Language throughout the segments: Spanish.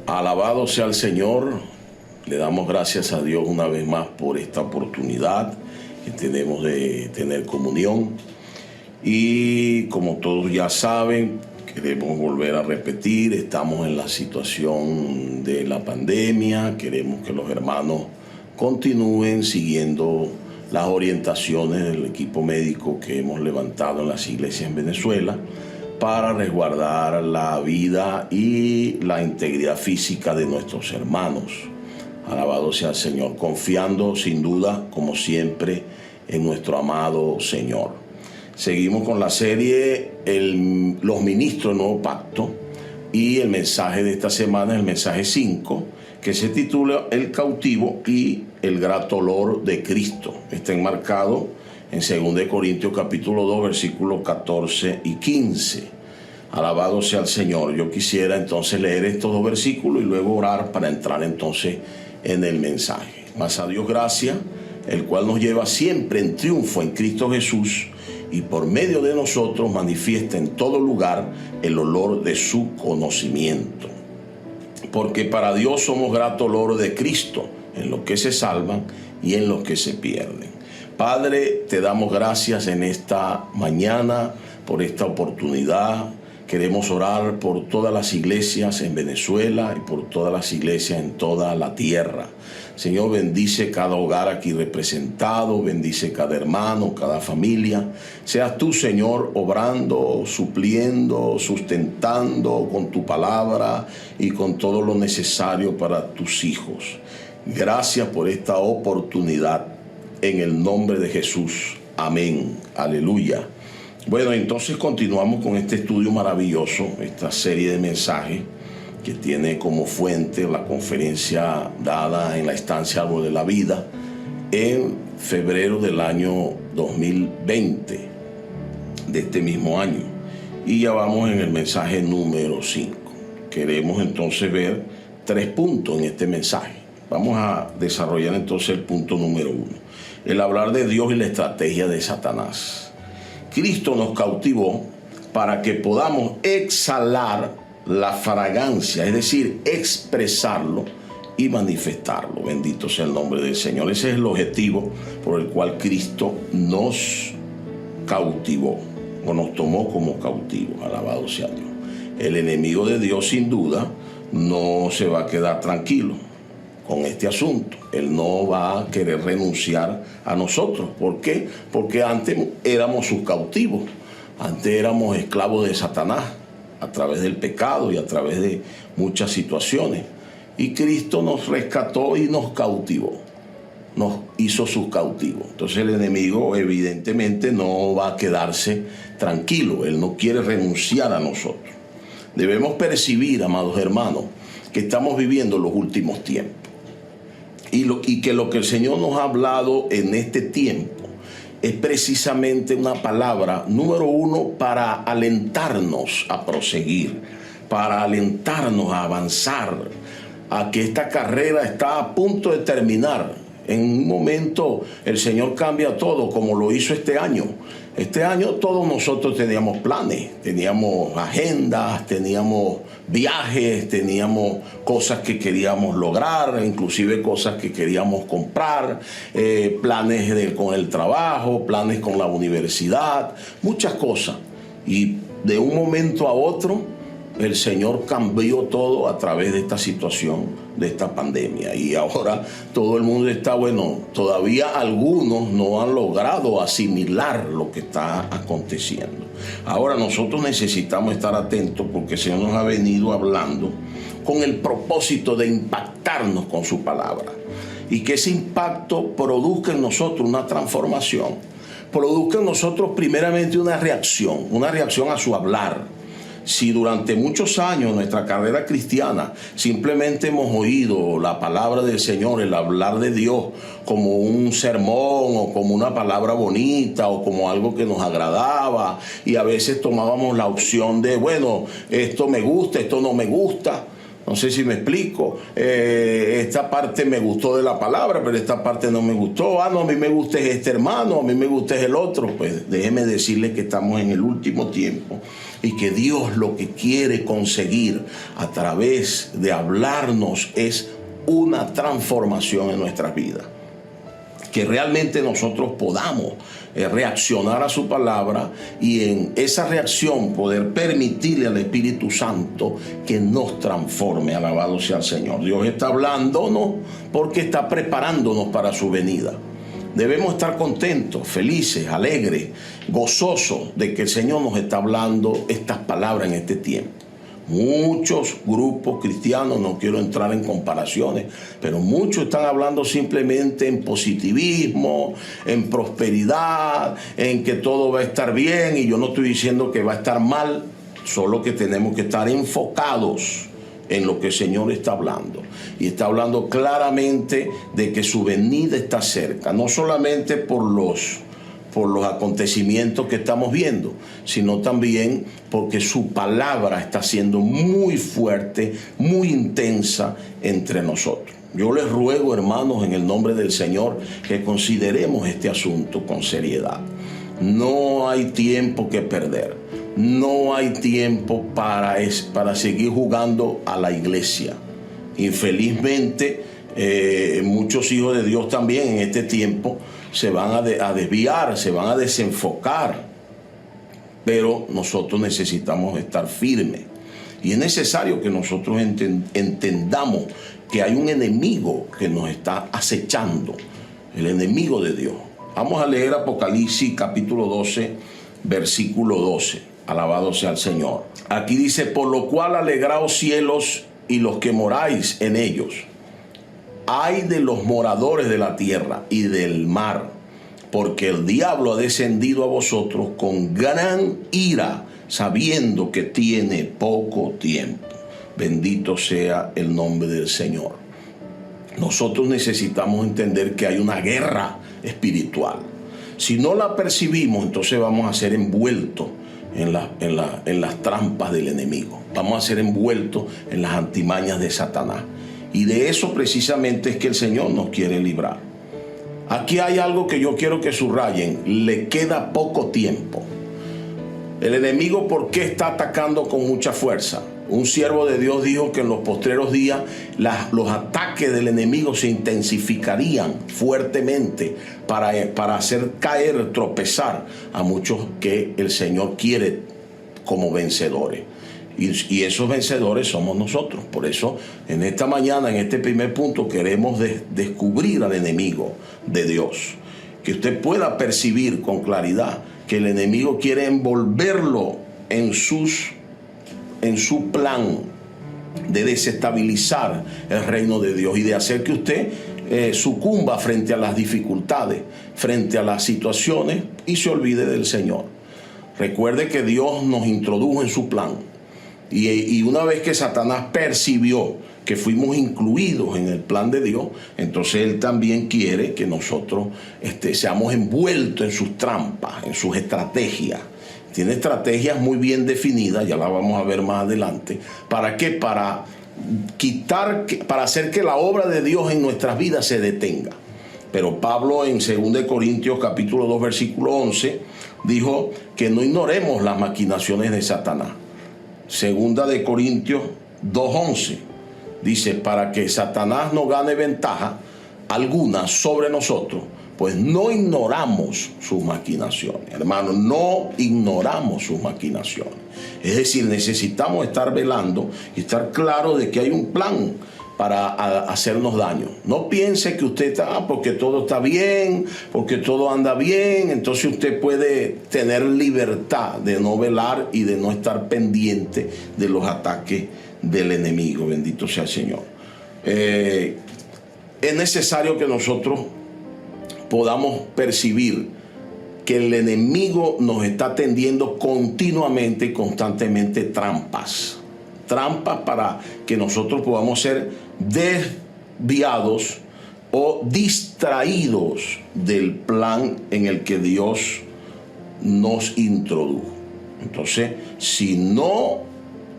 Alabado sea el Señor. Le damos gracias a Dios una vez más por esta oportunidad que tenemos de tener comunión. Y como todos ya saben, queremos volver a repetir, estamos en la situación de la pandemia. Queremos que los hermanos continúen siguiendo las orientaciones del equipo médico que hemos levantado en las iglesias en Venezuela para resguardar la vida y la integridad física de nuestros hermanos. Alabado sea el Señor, confiando sin duda, como siempre, en nuestro amado Señor. Seguimos con la serie Los Ministros del Nuevo Pacto, y el mensaje de esta semana es el mensaje 5, que se titula El cautivo y el grato olor de Cristo. Está enmarcado en 2 Corintios capítulo 2, versículos 14 y 15. Alabado sea el Señor. Yo quisiera entonces leer estos dos versículos y luego orar para entrar entonces en el mensaje. Mas a Dios gracias, el cual nos lleva siempre en triunfo en Cristo Jesús, y por medio de nosotros manifiesta en todo lugar el olor de su conocimiento. Porque para Dios somos grato olor de Cristo en los que se salvan y en los que se pierden. Padre, te damos gracias en esta mañana por esta oportunidad. Queremos orar por todas las iglesias en Venezuela y por todas las iglesias en toda la tierra. Señor, bendice cada hogar aquí representado, bendice cada hermano, cada familia. Seas tú, Señor, obrando, supliendo, sustentando con tu palabra y con todo lo necesario para tus hijos. Gracias por esta oportunidad. En el nombre de Jesús. Amén. Aleluya. Bueno, entonces continuamos con este estudio maravilloso, esta serie de mensajes que tiene como fuente la conferencia dada en la estancia Árbol de la Vida en febrero del año 2020, de este mismo año. Y ya vamos en el mensaje número 5. Queremos entonces ver 3 puntos en este mensaje. Vamos a desarrollar entonces el punto número 1. El hablar de Dios y la estrategia de Satanás. Cristo nos cautivó para que podamos exhalar la fragancia, es decir, expresarlo y manifestarlo. Bendito sea el nombre del Señor. Ese es el objetivo por el cual Cristo nos cautivó o nos tomó como cautivos. Alabado sea Dios. El enemigo de Dios, sin duda, no se va a quedar tranquilo con este asunto. Él no va a querer renunciar a nosotros. ¿Por qué? Porque antes éramos sus cautivos. Antes éramos esclavos de Satanás a través del pecado y a través de muchas situaciones. Y Cristo nos rescató y nos cautivó. Nos hizo sus cautivos. Entonces el enemigo evidentemente no va a quedarse tranquilo. Él no quiere renunciar a nosotros. Debemos percibir, amados hermanos, que estamos viviendo los últimos tiempos. Y que lo que el Señor nos ha hablado en este tiempo es precisamente una palabra, número 1, para alentarnos a proseguir, para alentarnos a avanzar, a que esta carrera está a punto de terminar. En un momento el Señor cambia todo, como lo hizo este año. Este año todos nosotros teníamos planes, teníamos agendas, teníamos viajes, teníamos cosas que queríamos lograr, inclusive cosas que queríamos comprar, planes con el trabajo, planes con la universidad, muchas cosas. Y de un momento a otro, el Señor cambió todo a través de esta situación, de esta pandemia. Y ahora todo el mundo está, todavía algunos no han logrado asimilar lo que está aconteciendo. Ahora nosotros necesitamos estar atentos porque el Señor nos ha venido hablando con el propósito de impactarnos con su palabra. Y que ese impacto produzca en nosotros una transformación. Produzca en nosotros primeramente una reacción a su hablar. Si durante muchos años en nuestra carrera cristiana simplemente hemos oído la palabra del Señor, el hablar de Dios como un sermón o como una palabra bonita o como algo que nos agradaba, y a veces tomábamos la opción de, esto me gusta, esto no me gusta, No sé si me explico. Esta parte me gustó de la palabra, pero esta parte no me gustó. No, a mí me gusta es este hermano, a mí me gusta es el otro. Pues déjeme decirle que estamos en el último tiempo y que Dios lo que quiere conseguir a través de hablarnos es una transformación en nuestras vidas. Que realmente nosotros podamos reaccionar a su palabra y en esa reacción poder permitirle al Espíritu Santo que nos transforme. Alabado sea el Señor. Dios está hablándonos porque está preparándonos para su venida. Debemos estar contentos, felices, alegres, gozosos de que el Señor nos está hablando estas palabras en este tiempo. Muchos grupos cristianos, no quiero entrar en comparaciones, pero muchos están hablando simplemente en positivismo, en prosperidad, en que todo va a estar bien, y yo no estoy diciendo que va a estar mal, solo que tenemos que estar enfocados en lo que el Señor está hablando. Y está hablando claramente de que su venida está cerca, no solamente por los acontecimientos que estamos viendo, sino también porque su palabra está siendo muy fuerte, muy intensa entre nosotros. Yo les ruego, hermanos, en el nombre del Señor, que consideremos este asunto con seriedad. No hay tiempo que perder. No hay tiempo para seguir jugando a la iglesia. Infelizmente, muchos hijos de Dios también en este tiempo se van a desviar, se van a desenfocar. Pero nosotros necesitamos estar firmes. Y es necesario que nosotros entendamos que hay un enemigo que nos está acechando, el enemigo de Dios. Vamos a leer Apocalipsis capítulo 12, versículo 12. Alabado sea el Señor. Aquí dice: por lo cual alegraos cielos y los que moráis en ellos. Ay de los moradores de la tierra y del mar, porque el diablo ha descendido a vosotros con gran ira, sabiendo que tiene poco tiempo. Bendito sea el nombre del Señor. Nosotros necesitamos entender que hay una guerra espiritual. Si no la percibimos, entonces vamos a ser envueltos en las trampas del enemigo. Vamos a ser envueltos en las antimañas de Satanás. Y de eso precisamente es que el Señor nos quiere librar. Aquí hay algo que yo quiero que subrayen. Le queda poco tiempo. El enemigo, ¿por qué está atacando con mucha fuerza? Un siervo de Dios dijo que en los postreros días los ataques del enemigo se intensificarían fuertemente para hacer caer, tropezar a muchos que el Señor quiere como vencedores. Y esos vencedores somos nosotros. Por eso, en esta mañana, en este primer punto, queremos descubrir al enemigo de Dios. Que usted pueda percibir con claridad que el enemigo quiere envolverlo en su plan de desestabilizar el reino de Dios y de hacer que usted sucumba frente a las dificultades, frente a las situaciones, y se olvide del Señor. Recuerde que Dios nos introdujo en su plan. Y una vez que Satanás percibió que fuimos incluidos en el plan de Dios, entonces él también quiere que nosotros seamos envueltos en sus trampas, en sus estrategias. Tiene estrategias muy bien definidas, ya las vamos a ver más adelante. ¿Para qué? Para hacer que la obra de Dios en nuestras vidas se detenga. Pero Pablo en 2 Corintios capítulo 2 versículo 11 dijo que no ignoremos las maquinaciones de Satanás. 2 Corintios 2:11 dice: para que Satanás no gane ventaja alguna sobre nosotros, pues no ignoramos sus maquinaciones. Hermanos, no ignoramos sus maquinaciones. Es decir, necesitamos estar velando y estar claros de que hay un plan para hacernos daño. No piense que usted está, porque todo está bien, porque todo anda bien, entonces usted puede tener libertad de no velar y de no estar pendiente de los ataques del enemigo. Bendito sea el Señor. Es necesario que nosotros podamos percibir que el enemigo nos está tendiendo continuamente y constantemente trampas para que nosotros podamos ser desviados o distraídos del plan en el que Dios nos introdujo. Entonces, si no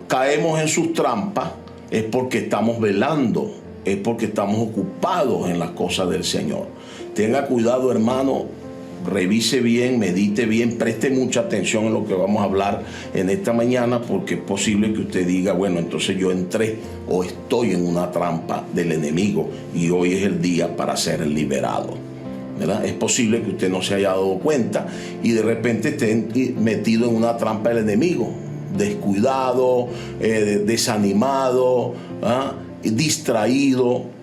caemos en sus trampas, es porque estamos velando, es porque estamos ocupados en las cosas del Señor. Tenga cuidado, hermano, revise bien, medite bien, preste mucha atención en lo que vamos a hablar en esta mañana, porque es posible que usted diga, bueno, entonces yo entré o estoy en una trampa del enemigo y hoy es el día para ser liberado, ¿verdad? Es posible que usted no se haya dado cuenta y de repente esté metido en una trampa del enemigo, descuidado, desanimado, distraído,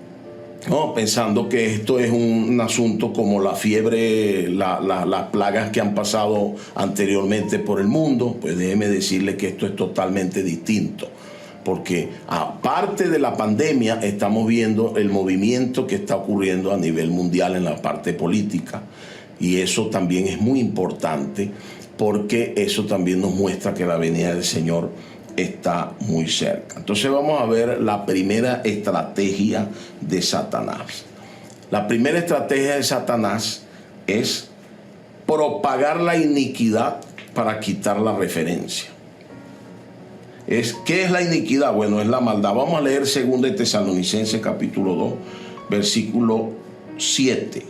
¿no? Pensando que esto es un asunto como la fiebre, las plagas que han pasado anteriormente por el mundo. Pues déjeme decirle que esto es totalmente distinto, porque aparte de la pandemia estamos viendo el movimiento que está ocurriendo a nivel mundial en la parte política, y eso también es muy importante, porque eso también nos muestra que la venida del Señor está muy cerca. Entonces vamos a ver la primera estrategia de Satanás. La primera estrategia de Satanás es propagar la iniquidad para quitar la referencia. ¿Qué es la iniquidad? Bueno, es la maldad. Vamos a leer 2 Tesalonicenses capítulo 2, versículo 7.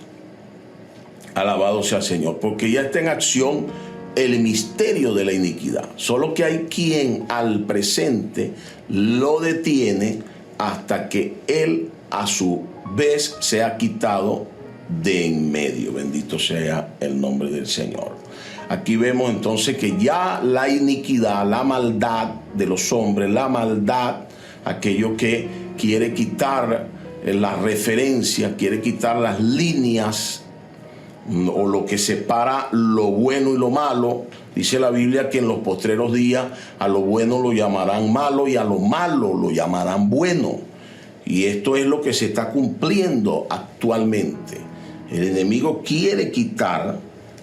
Alabado sea el Señor, porque ya está en acción el misterio de la iniquidad, solo que hay quien al presente lo detiene hasta que él a su vez sea quitado de en medio. Bendito sea el nombre del Señor. Aquí vemos entonces que ya la iniquidad, la maldad de los hombres, la maldad, aquello que quiere quitar la referencia, quiere quitar las líneas o lo que separa lo bueno y lo malo. Dice la Biblia que en los postreros días a lo bueno lo llamarán malo y a lo malo lo llamarán bueno. Y esto es lo que se está cumpliendo actualmente. El enemigo quiere quitar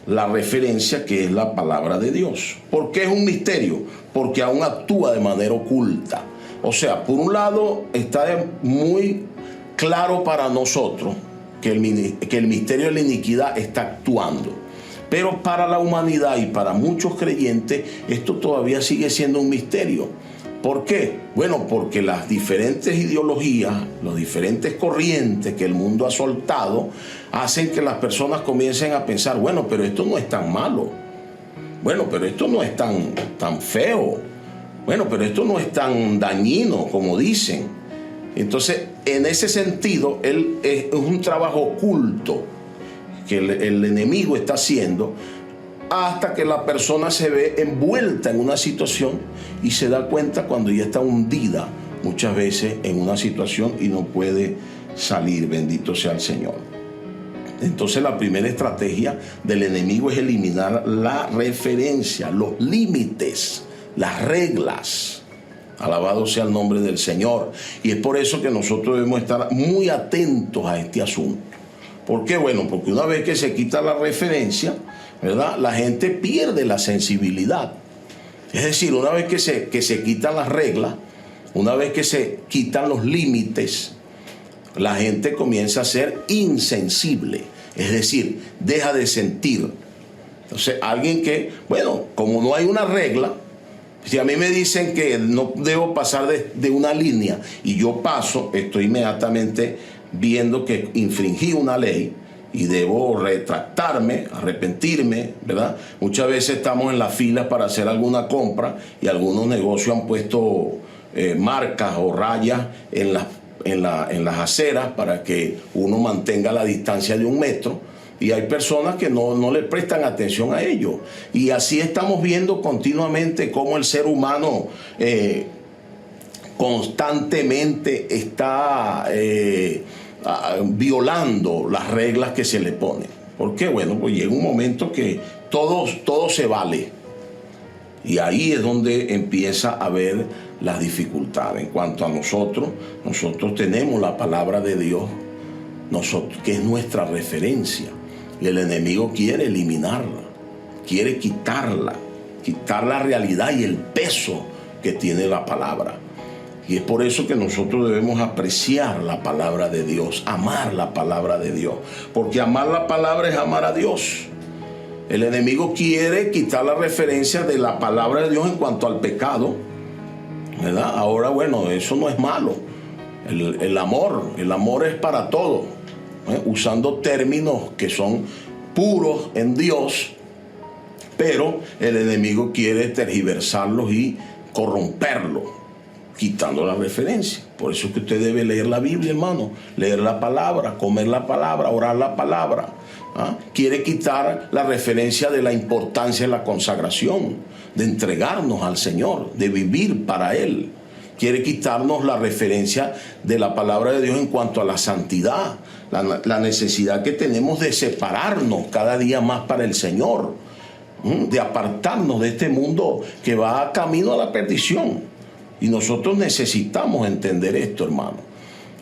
la referencia que es la palabra de Dios. ¿Por qué es un misterio? Porque aún actúa de manera oculta. O sea, por un lado está muy claro para nosotros que el misterio de la iniquidad está actuando. Pero para la humanidad y para muchos creyentes esto todavía sigue siendo un misterio. ¿Por qué? Bueno, porque las diferentes ideologías, las diferentes corrientes que el mundo ha soltado, hacen que las personas comiencen a pensar, bueno, pero esto no es tan malo. Bueno, pero esto no es tan feo. Bueno, pero esto no es tan dañino como dicen. Entonces, en ese sentido, es un trabajo oculto que el enemigo está haciendo hasta que la persona se ve envuelta en una situación y se da cuenta cuando ya está hundida muchas veces en una situación y no puede salir. Bendito sea el Señor. Entonces, la primera estrategia del enemigo es eliminar la referencia, los límites, las reglas. Alabado sea el nombre del Señor. Y es por eso que nosotros debemos estar muy atentos a este asunto. ¿Por qué? Bueno, porque una vez que se quita la referencia, ¿verdad?, la gente pierde la sensibilidad. Es decir, una vez que se quitan las reglas, una vez que se quitan los límites, la gente comienza a ser insensible. Es decir, deja de sentir. Entonces, alguien que, bueno, como no hay una regla, si a mí me dicen que no debo pasar de una línea y yo paso, estoy inmediatamente viendo que infringí una ley y debo retractarme, arrepentirme, ¿verdad? Muchas veces estamos en la fila para hacer alguna compra y algunos negocios han puesto marcas o rayas en las aceras para que uno mantenga la distancia de 1 metro. Y hay personas que no le prestan atención a ello. Y así estamos viendo continuamente cómo el ser humano constantemente está violando las reglas que se le ponen. ¿Por qué? Bueno, pues llega un momento que todo se vale. Y ahí es donde empieza a haber las dificultades. En cuanto a nosotros tenemos la palabra de Dios, que es nuestra referencia. Y el enemigo quiere eliminarla, quiere quitar la realidad y el peso que tiene la palabra. Y es por eso que nosotros debemos apreciar la palabra de Dios, amar la palabra de Dios. Porque amar la palabra es amar a Dios. El enemigo quiere quitar la referencia de la palabra de Dios en cuanto al pecado. ¿verdad? Ahora, bueno, eso no es malo. El amor es para todo, usando términos que son puros en Dios, pero el enemigo quiere tergiversarlos y corromperlos, quitando la referencia. Por eso es que usted debe leer la Biblia, hermano, leer la palabra, comer la palabra, orar la palabra. Quiere quitar la referencia de la importancia de la consagración, de entregarnos al Señor, de vivir para Él. Quiere quitarnos la referencia de la palabra de Dios en cuanto a la santidad, la necesidad que tenemos de separarnos cada día más para el Señor, de apartarnos de este mundo que va camino a la perdición. Y nosotros necesitamos entender esto, hermano.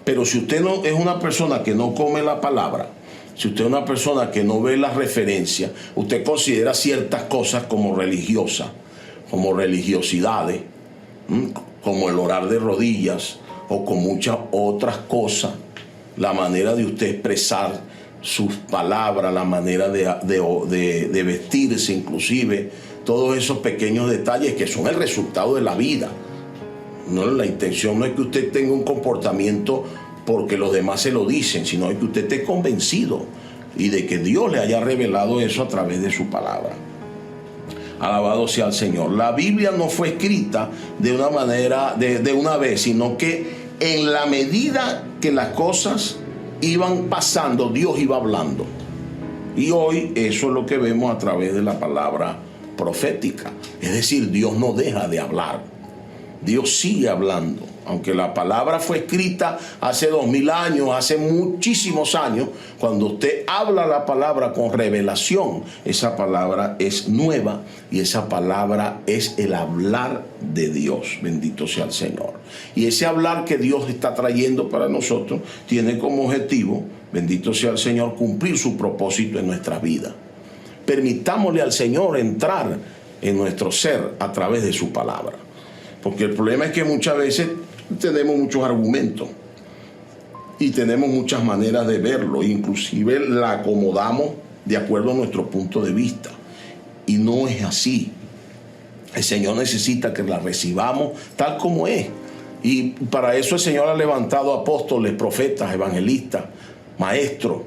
Pero si usted no es una persona que no come la palabra, si usted es una persona que no ve las referencias, usted considera ciertas cosas como religiosas, como religiosidades, como el orar de rodillas o con muchas otras cosas, la manera de usted expresar sus palabras, la manera de vestirse, inclusive todos esos pequeños detalles que son el resultado de la vida. No, la intención no es que usted tenga un comportamiento porque los demás se lo dicen, sino que usted esté convencido y de que Dios le haya revelado eso a través de su palabra. Alabado sea el Señor. La Biblia no fue escrita de una manera, de una vez, sino que en la medida que las cosas iban pasando, Dios iba hablando. Y hoy eso es lo que vemos a través de la palabra profética. Es decir, Dios no deja de hablar. Dios sigue hablando. Aunque la palabra fue escrita hace 2000 años, hace muchísimos años, cuando usted habla la palabra con revelación, esa palabra es nueva y esa palabra es el hablar de Dios. Bendito sea el Señor. Y ese hablar que Dios está trayendo para nosotros tiene como objetivo, bendito sea el Señor, cumplir su propósito en nuestra vida. Permitámosle al Señor entrar en nuestro ser a través de su palabra. Porque el problema es que muchas veces tenemos muchos argumentos y tenemos muchas maneras de verlo, inclusive la acomodamos de acuerdo a nuestro punto de vista, y no es así. El Señor necesita que la recibamos tal como es, y para eso el Señor ha levantado apóstoles, profetas, evangelistas, maestros.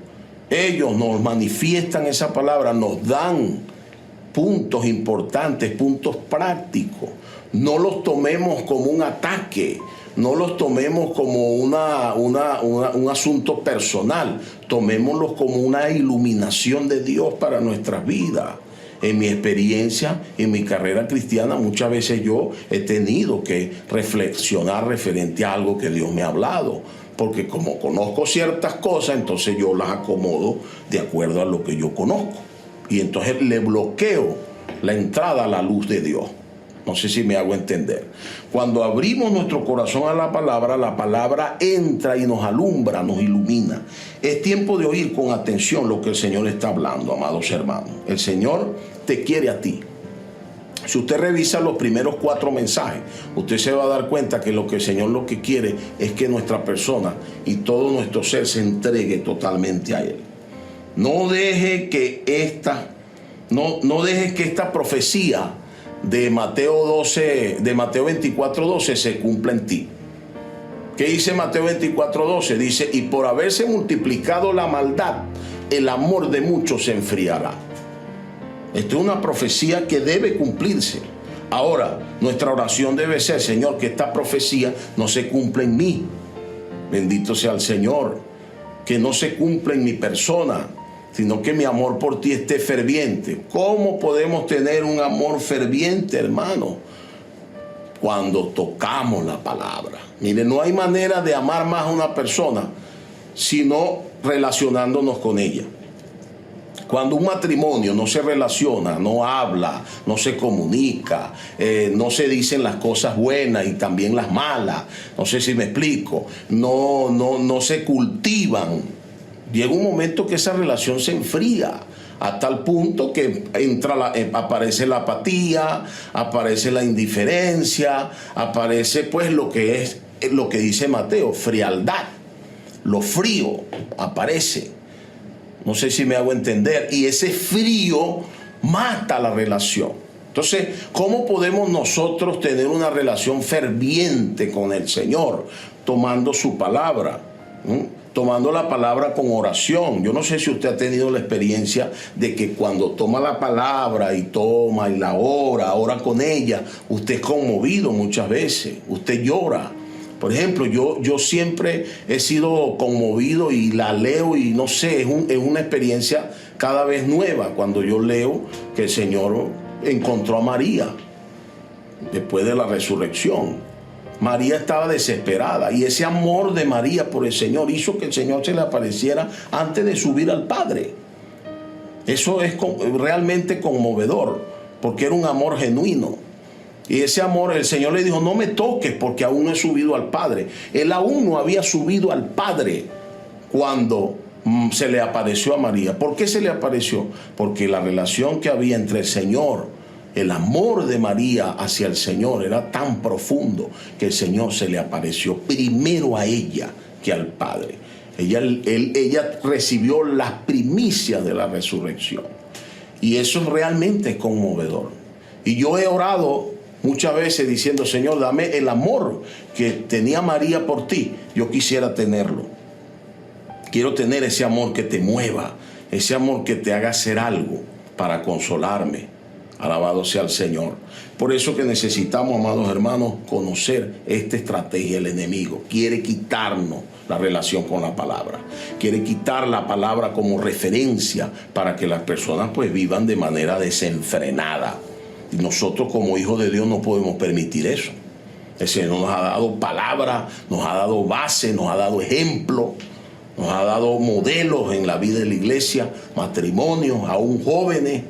Ellos nos manifiestan esa palabra, nos dan puntos importantes, puntos prácticos. No los tomemos como un ataque, no los tomemos como un asunto personal, tomémoslos como una iluminación de Dios para nuestras vidas. En mi experiencia, en mi carrera cristiana, muchas veces yo he tenido que reflexionar referente a algo que Dios me ha hablado, porque como conozco ciertas cosas, entonces yo las acomodo de acuerdo a lo que yo conozco, y entonces le bloqueo la entrada a la luz de Dios. No sé si me hago entender. Cuando abrimos nuestro corazón a la palabra entra y nos alumbra, nos ilumina. Es tiempo de oír con atención lo que el Señor está hablando, amados hermanos. El Señor te quiere a ti. Si usted revisa los primeros 4 mensajes, usted se va a dar cuenta que lo que el Señor lo que quiere es que nuestra persona y todo nuestro ser se entregue totalmente a Él. No deje que esta profecía de Mateo 24:12 se cumpla en ti. ¿Qué dice Mateo 24:12? Dice: y por haberse multiplicado la maldad, el amor de muchos se enfriará. Esto es una profecía que debe cumplirse. Ahora, nuestra oración debe ser: Señor, que esta profecía no se cumpla en mí. Bendito sea el Señor. Que no se cumpla en mi persona, sino que mi amor por ti esté ferviente. ¿Cómo podemos tener un amor ferviente, hermano? Cuando tocamos la palabra. Mire, no hay manera de amar más a una persona sino relacionándonos con ella. Cuando un matrimonio no se relaciona, no habla, no se comunica, no se dicen las cosas buenas y también las malas, no sé si me explico, no se cultivan, llega un momento que esa relación se enfría a tal punto que aparece la apatía, aparece la indiferencia, aparece pues lo que dice Mateo, frialdad. Lo frío aparece. No sé si me hago entender. Y ese frío mata la relación. Entonces, ¿cómo podemos nosotros tener una relación ferviente con el Señor? Tomando su palabra, tomando la palabra con oración. Yo no sé si usted ha tenido la experiencia de que cuando toma la palabra y toma y la ora con ella, usted es conmovido muchas veces, usted llora. Por ejemplo, yo siempre he sido conmovido y la leo y no sé, es una experiencia cada vez nueva cuando yo leo que el Señor encontró a María después de la resurrección. María estaba desesperada y ese amor de María por el Señor hizo que el Señor se le apareciera antes de subir al Padre. Eso es realmente conmovedor porque era un amor genuino. Y ese amor, el Señor le dijo, no me toques porque aún no he subido al Padre. Él aún no había subido al Padre cuando se le apareció a María. ¿Por qué se le apareció? Porque la relación que había entre el Señor, el amor de María hacia el Señor era tan profundo que el Señor se le apareció primero a ella que al Padre. Ella recibió las primicias de la resurrección. Y eso realmente es conmovedor. Y yo he orado muchas veces diciendo, Señor, dame el amor que tenía María por ti. Yo quisiera tenerlo. Quiero tener ese amor que te mueva, ese amor que te haga hacer algo para consolarme. Alabado sea el Señor. Por eso que necesitamos, amados hermanos, conocer esta estrategia del enemigo. Quiere quitarnos la relación con la palabra. Quiere quitar la palabra como referencia para que las personas pues vivan de manera desenfrenada. Y nosotros como hijos de Dios no podemos permitir eso. El Señor nos ha dado palabra, nos ha dado base, nos ha dado ejemplo, nos ha dado modelos en la vida de la iglesia, matrimonios, aún jóvenes,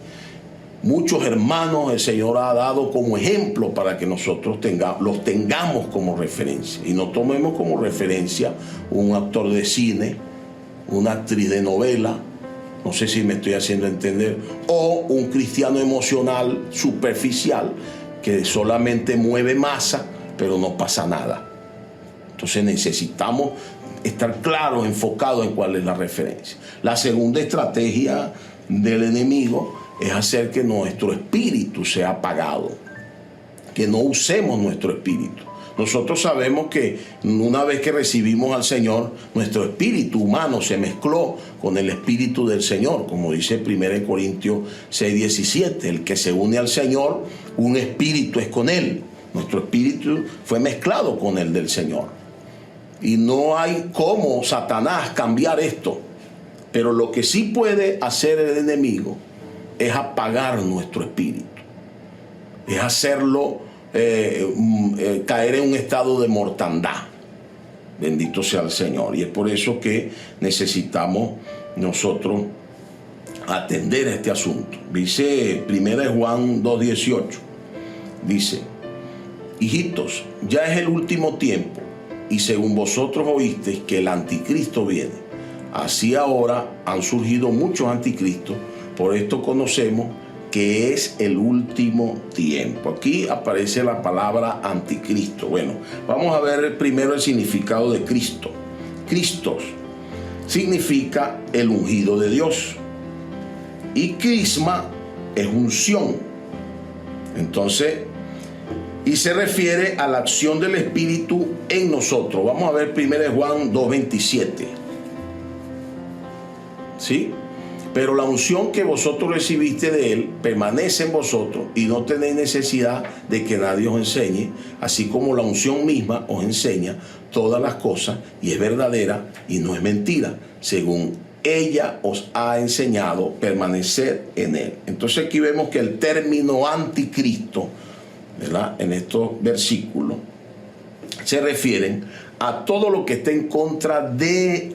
muchos hermanos el Señor ha dado como ejemplo para que nosotros los tengamos como referencia. Y no tomemos como referencia un actor de cine, una actriz de novela, no sé si me estoy haciendo entender, o un cristiano emocional superficial que solamente mueve masa, pero no pasa nada. Entonces necesitamos estar claros, enfocados en cuál es la referencia. La segunda estrategia del enemigo es hacer que nuestro espíritu sea apagado, que no usemos nuestro espíritu. Nosotros sabemos que una vez que recibimos al Señor, nuestro espíritu humano se mezcló con el espíritu del Señor, como dice 1 Corintios 6:17, el que se une al Señor, un espíritu es con Él. Nuestro espíritu fue mezclado con el del Señor. Y no hay cómo Satanás cambiar esto. Pero lo que sí puede hacer el enemigo es apagar nuestro espíritu. Es hacerlo caer en un estado de mortandad. Bendito sea el Señor. Y es por eso que necesitamos nosotros atender este asunto. Dice 1 Juan 2:18. Dice, hijitos, ya es el último tiempo, y según vosotros oísteis que el anticristo viene, así ahora han surgido muchos anticristos. Por esto conocemos que es el último tiempo. Aquí aparece la palabra anticristo. Bueno, vamos a ver primero el significado de Cristo. Cristos significa el ungido de Dios. Y crisma es unción. Entonces, y se refiere a la acción del Espíritu en nosotros. Vamos a ver 1 Juan 2:27. ¿Sí? Pero la unción que vosotros recibiste de Él permanece en vosotros y no tenéis necesidad de que nadie os enseñe, así como la unción misma os enseña todas las cosas y es verdadera y no es mentira, según ella os ha enseñado, permanecer en Él. Entonces aquí vemos que el término anticristo, ¿verdad?, en estos versículos se refieren a todo lo que está en contra de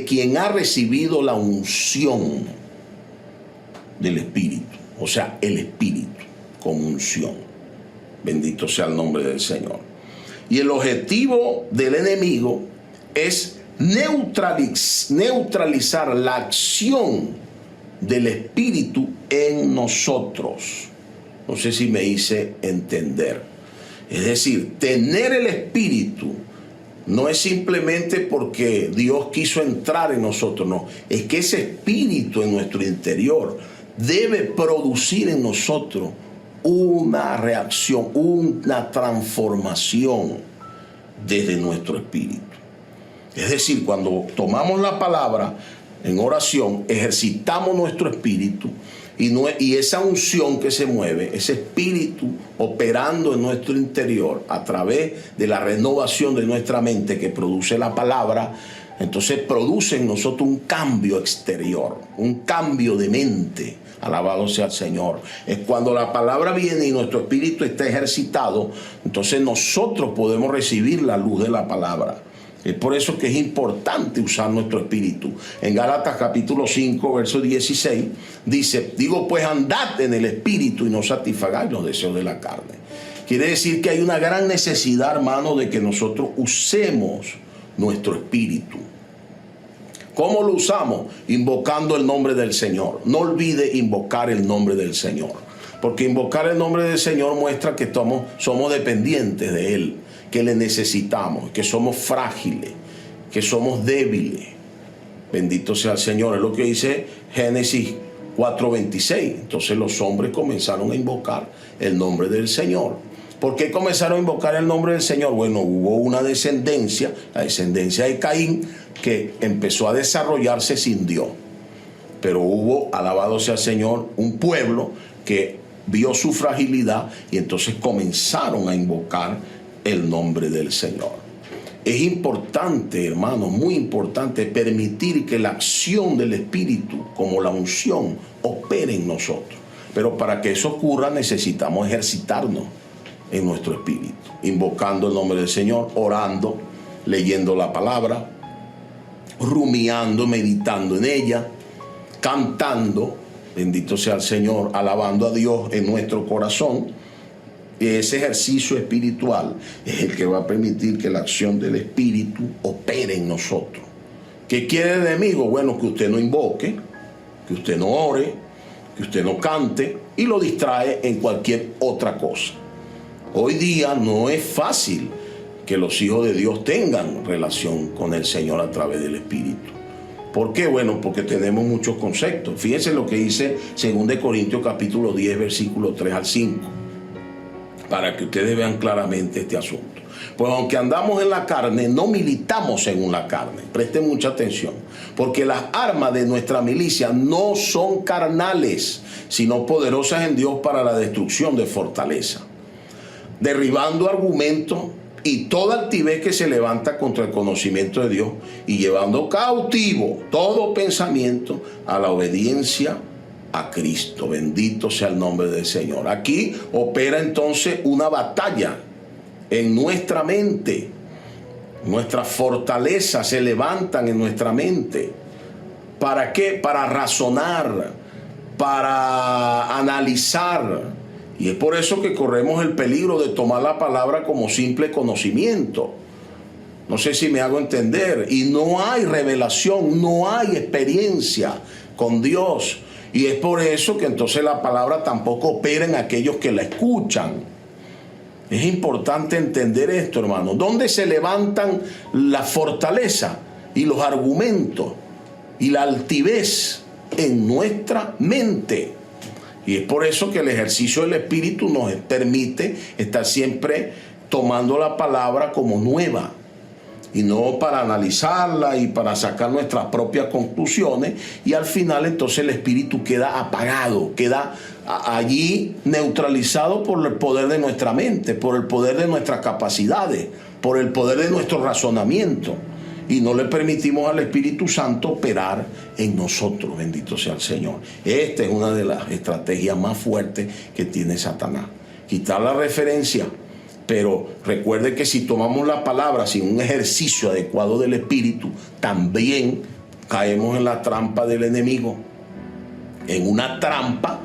quien ha recibido la unción del Espíritu. O sea, el Espíritu con unción. Bendito sea el nombre del Señor. Y el objetivo del enemigo es neutralizar la acción del Espíritu en nosotros. No sé si me hice entender. Es decir, tener el Espíritu no es simplemente porque Dios quiso entrar en nosotros, no. Es que ese Espíritu en nuestro interior debe producir en nosotros una reacción, una transformación desde nuestro espíritu. Es decir, cuando tomamos la palabra en oración, ejercitamos nuestro espíritu y esa unción que se mueve, ese espíritu operando en nuestro interior a través de la renovación de nuestra mente que produce la palabra, entonces produce en nosotros un cambio exterior, un cambio de mente. Alabado sea el Señor. Es cuando la palabra viene y nuestro espíritu está ejercitado, entonces nosotros podemos recibir la luz de la palabra. Es por eso que es importante usar nuestro espíritu. En Gálatas capítulo 5, verso 16, dice, digo pues andad en el espíritu y no satisfagáis los deseos de la carne. Quiere decir que hay una gran necesidad, hermano, de que nosotros usemos nuestro espíritu. ¿Cómo lo usamos? Invocando el nombre del Señor. No olvide invocar el nombre del Señor. Porque invocar el nombre del Señor muestra que somos dependientes de Él, que le necesitamos, que somos frágiles, que somos débiles. Bendito sea el Señor. Es lo que dice Génesis 4:26. Entonces los hombres comenzaron a invocar el nombre del Señor. ¿Por qué comenzaron a invocar el nombre del Señor? Bueno, hubo una descendencia, la descendencia de Caín, que empezó a desarrollarse sin Dios. Pero hubo, alabado sea el Señor, un pueblo que vio su fragilidad y entonces comenzaron a invocar el nombre del Señor. Es importante, hermanos, muy importante, permitir que la acción del Espíritu, como la unción, opere en nosotros. Pero para que eso ocurra necesitamos ejercitarnos en nuestro espíritu, invocando el nombre del Señor, orando, leyendo la palabra, rumiando, meditando en ella, cantando, bendito sea el Señor, alabando a Dios en nuestro corazón. Ese ejercicio espiritual es el que va a permitir que la acción del Espíritu opere en nosotros. ¿Qué quiere el enemigo? Bueno, que usted no invoque, que usted no ore, que usted no cante y lo distrae en cualquier otra cosa. Hoy día no es fácil que los hijos de Dios tengan relación con el Señor a través del Espíritu. ¿Por qué? Bueno, porque tenemos muchos conceptos. Fíjense lo que dice 2 Corintios capítulo 10, versículo 3 al 5, para que ustedes vean claramente este asunto. Pues aunque andamos en la carne, no militamos según la carne. Presten mucha atención, porque las armas de nuestra milicia no son carnales, sino poderosas en Dios para la destrucción de fortaleza, derribando argumentos y toda altivez que se levanta contra el conocimiento de Dios y llevando cautivo todo pensamiento a la obediencia a Cristo. Bendito sea el nombre del Señor. Aquí opera entonces una batalla en nuestra mente. Nuestras fortalezas se levantan en nuestra mente. ¿Para qué? Para razonar, para analizar. Y es por eso que corremos el peligro de tomar la palabra como simple conocimiento. No sé si me hago entender. Y no hay revelación, no hay experiencia con Dios. Y es por eso que entonces la palabra tampoco opera en aquellos que la escuchan. Es importante entender esto, hermano. ¿Dónde se levantan la fortaleza y los argumentos y la altivez? En nuestra mente. Y es por eso que el ejercicio del Espíritu nos permite estar siempre tomando la palabra como nueva, y no para analizarla y para sacar nuestras propias conclusiones, y al final entonces el Espíritu queda apagado, queda allí neutralizado por el poder de nuestra mente, por el poder de nuestras capacidades, por el poder de nuestro razonamiento. Y no le permitimos al Espíritu Santo operar en nosotros. Bendito sea el Señor. Esta es una de las estrategias más fuertes que tiene Satanás. Quitar la referencia. Pero recuerde que si tomamos la palabra sin un ejercicio adecuado del Espíritu, también caemos en la trampa del enemigo. En una trampa,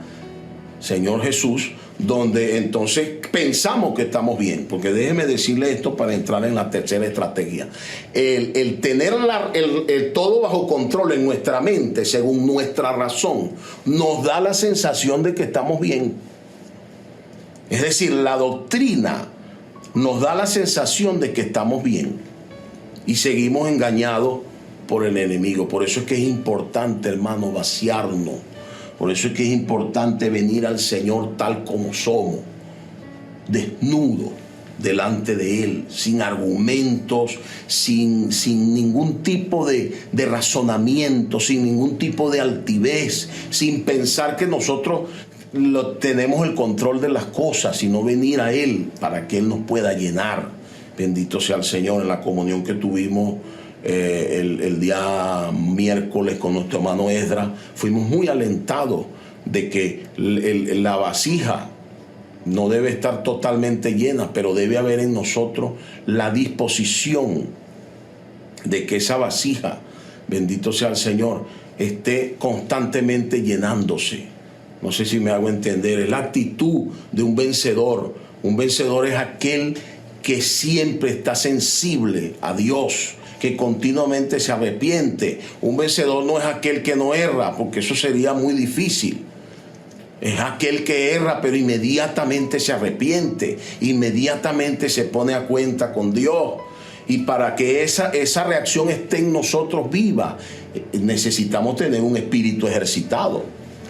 Señor Jesús, donde entonces pensamos que estamos bien. Porque déjeme decirle esto para entrar en la tercera estrategia. El tener el todo bajo control en nuestra mente, según nuestra razón, nos da la sensación de que estamos bien. Es decir, la doctrina nos da la sensación de que estamos bien y seguimos engañados por el enemigo. Por eso es que es importante, hermano, vaciarnos. Por eso es que es importante venir al Señor tal como somos, desnudo delante de Él, sin argumentos, sin ningún tipo de razonamiento, sin ningún tipo de altivez, sin pensar que nosotros tenemos el control de las cosas, sino venir a Él para que Él nos pueda llenar. Bendito sea el Señor. En la comunión que tuvimos el día miércoles con nuestro hermano Esdras, fuimos muy alentados de que la vasija no debe estar totalmente llena, pero debe haber en nosotros la disposición de que esa vasija, bendito sea el Señor, esté constantemente llenándose. No sé si me hago entender. Es la actitud de un vencedor. Un vencedor es aquel que siempre está sensible a Dios, que continuamente se arrepiente. Un vencedor no es aquel que no erra, porque eso sería muy difícil. Es aquel que erra, pero inmediatamente se arrepiente, inmediatamente se pone a cuenta con Dios. Y para que esa reacción esté en nosotros viva, necesitamos tener un espíritu ejercitado.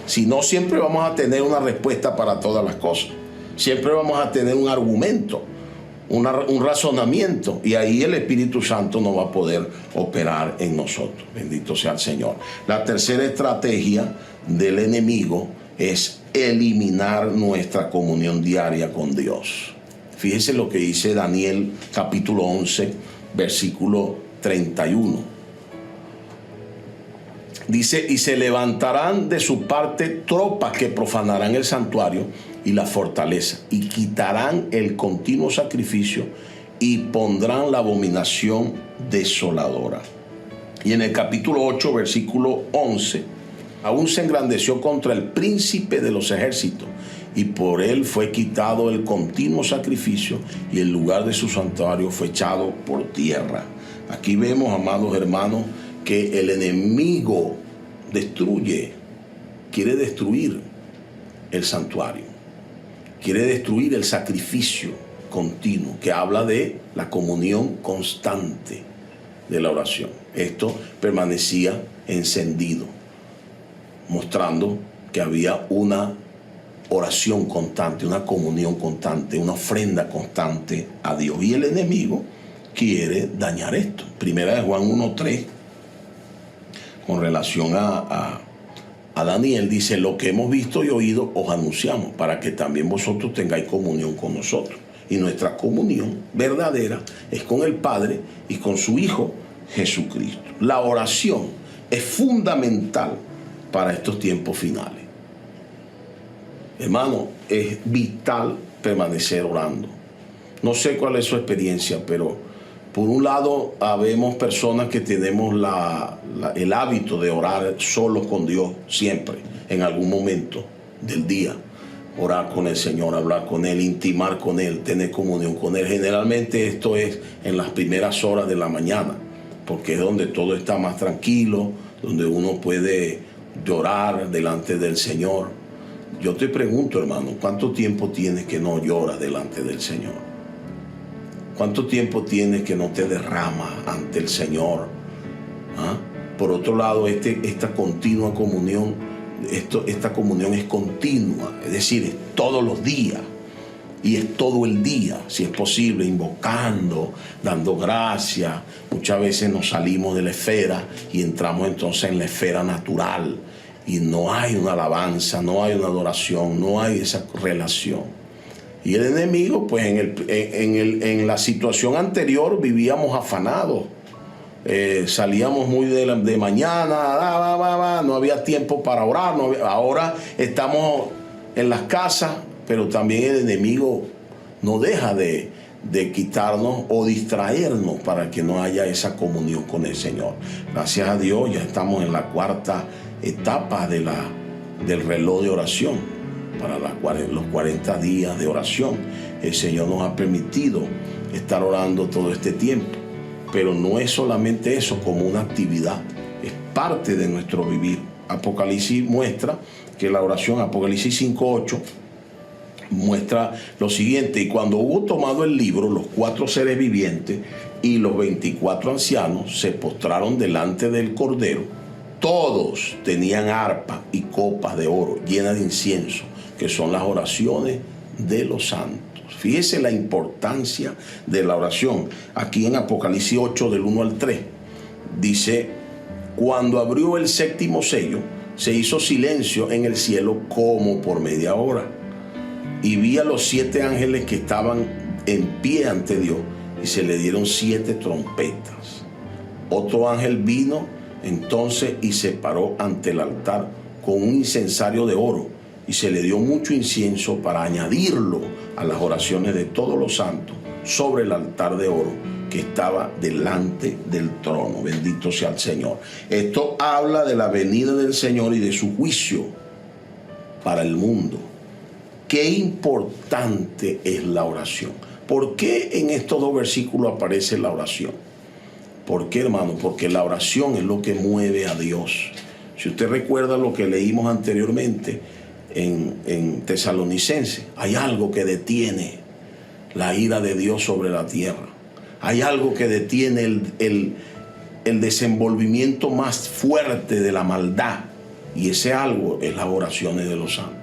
Si no, siempre vamos a tener una respuesta para todas las cosas. Siempre vamos a tener un argumento, un razonamiento, y ahí el Espíritu Santo no va a poder operar en nosotros. Bendito sea el Señor. La tercera estrategia del enemigo es eliminar nuestra comunión diaria con Dios. Fíjese lo que dice Daniel capítulo 11, versículo 31. Dice: y se levantarán de su parte tropas que profanarán el santuario y la fortaleza, y quitarán el continuo sacrificio y pondrán la abominación desoladora. Y en el capítulo 8, versículo 11, aún se engrandeció contra el príncipe de los ejércitos, y por él fue quitado el continuo sacrificio, y el lugar de su santuario fue echado por tierra. Aquí vemos, amados hermanos, que el enemigo quiere destruir el santuario, quiere destruir el sacrificio continuo, que habla de la comunión constante de la oración. Esto permanecía encendido, mostrando que había una oración constante, una comunión constante, una ofrenda constante a Dios. Y el enemigo quiere dañar esto. Primera de Juan 1:3, con relación a Daniel, dice: lo que hemos visto y oído os anunciamos, para que también vosotros tengáis comunión con nosotros. Y nuestra comunión verdadera es con el Padre y con su Hijo Jesucristo. La oración es fundamental para estos tiempos finales. Hermano, es vital permanecer orando. No sé cuál es su experiencia, pero por un lado, habemos personas que tenemos el hábito de orar solo con Dios siempre, en algún momento del día. Orar con el Señor, hablar con Él, intimar con Él, tener comunión con Él. Generalmente esto es en las primeras horas de la mañana, porque es donde todo está más tranquilo, donde uno puede llorar delante del Señor. Yo te pregunto, hermano, ¿cuánto tiempo tienes que no lloras delante del Señor? ¿Cuánto tiempo tienes que no te derramas ante el Señor? ¿Ah? Por otro lado, esta continua comunión, esta comunión es continua, es decir, es todos los días. Y es todo el día, si es posible, invocando, dando gracias. Muchas veces nos salimos de la esfera y entramos entonces en la esfera natural. Y no hay una alabanza, no hay una adoración, no hay esa relación. Y el enemigo, pues en la situación anterior vivíamos afanados. Salíamos muy de mañana, no había tiempo para orar. Ahora estamos en las casas, pero también el enemigo no deja de quitarnos o distraernos para que no haya esa comunión con el Señor. Gracias a Dios ya estamos en la cuarta etapa del reloj de oración, para los 40 días de oración. El Señor nos ha permitido estar orando todo este tiempo, pero no es solamente eso como una actividad, es parte de nuestro vivir. Apocalipsis muestra que la oración, Apocalipsis 5:8, muestra lo siguiente: y cuando hubo tomado el libro, los 4 seres vivientes y los 24 ancianos se postraron delante del Cordero. Todos tenían arpa y copas de oro llenas de incienso, que son las oraciones de los santos. Fíjese la importancia de la oración. Aquí en Apocalipsis 8, del 1 al 3, dice: cuando abrió el séptimo sello, se hizo silencio en el cielo como por media hora. Y vi a los 7 ángeles que estaban en pie ante Dios, y se le dieron 7 trompetas. Otro ángel vino entonces y se paró ante el altar con un incensario de oro, y se le dio mucho incienso para añadirlo a las oraciones de todos los santos sobre el altar de oro que estaba delante del trono. Bendito sea el Señor. Esto habla de la venida del Señor y de su juicio para el mundo. Qué importante es la oración. ¿Por qué en estos 2 versículos aparece la oración? ¿Por qué, hermano? Porque la oración es lo que mueve a Dios. Si usted recuerda lo que leímos anteriormente en Tesalonicenses, hay algo que detiene la ira de Dios sobre la tierra. Hay algo que detiene el desenvolvimiento más fuerte de la maldad, y ese algo es las oraciones de los santos.